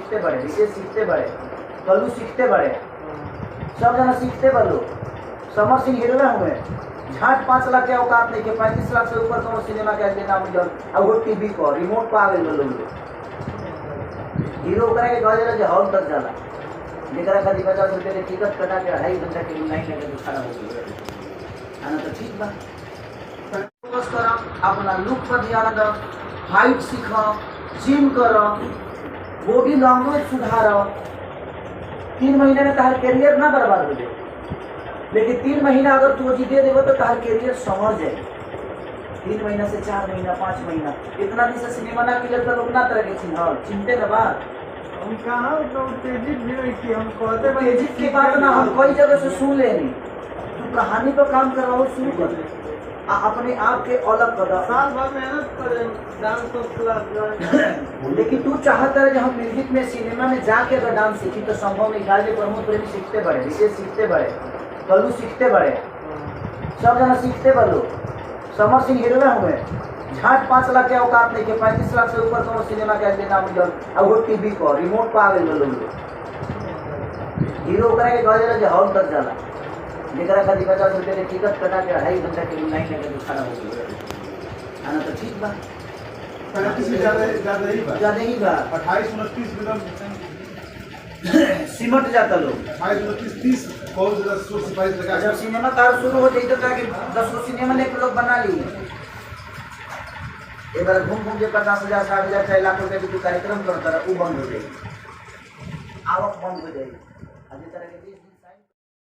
सीखते बड़े, विशेष सीखते बड़े, कल्लू सीखते बड़े, सब जना सीखते बड़ो। समर सिंह हीरो हुए, झाट 5 लाख के औकात नहीं के 35 लाख से ऊपर कोनो सिनेमा के आज नाम मिलल। अब वो टीवी पर रिमोट पर आ गए लोग, हीरो करे के गजल जे हॉल तक जाला, जेकरा खातिर 50 रुपए के टिकट कटा के 2.5 घंटा के लाइन लगे तो खड़ा हो गए। आना तो ठीक बा, फोकस करो, अपना लुक पर ध्यान दो, हाइट सीखो, जिम करो, बॉडी लैंग्वेज सुधारो। 3 महीने में तार करियर ना बर्बाद हो जाए, लेकिन 3 महीना अगर तू जी दे देवो तो तार करियर संवर जाए। 3 महीना से 4 महीना 5 महीना इतना दिन से सिनेमा ना किलर तो लोग ना तरह के चिंते ना बात। हम कहाँ तो तेजी भी नहीं की, हम कहते तेजी की बात ना हम कई जगह से सुन लेनी। तू कहानी पर काम करवाओ शुरू कर, अपने आप के अलग कर। साल भर मेहनत करे, डांस को क्लास लेकिन तू चाहता है हम म्यूजिक में सिनेमा में जाके अगर डांस सीखी तो संभव नहीं। गाजे प्रमोद प्रेमी सीखते बड़े, विशेष सीखते बड़े, कल्लू सीखते बड़े, सब जना सीखते बड़ो। समर सिंह हीरो हुए, झाट 5 लाख के औकात नहीं के 35 लाख से ऊपर कोनो सिनेमा के आज नाम मिलल। अब वो टीवी पर रिमोट पर आ गए लोग, हीरो करे के गजल जे हॉल तक जाला, जेकरा खातिर 50 रुपए के टिकट कटा के 2.5 घंटा के लाइन लगे तो खड़ा हो गए। आना तो ठीक बा, ज्यादा ही बा 28 29 मिनट सिमट जाता लोग। 28 29 30 बहुत ज्यादा सोच सिपाही लगा। जब सिनेमा कार शुरू हो जाए तो ताकि 10 सिनेमा लेके लोग बना ली। एक बार घूम घूम के 50,000 60,000 6 लाख रुपए की कार्यक्रम करता रहा, वो बंद हो जाएगी, आवक बंद हो जाएगी। अभी तरह के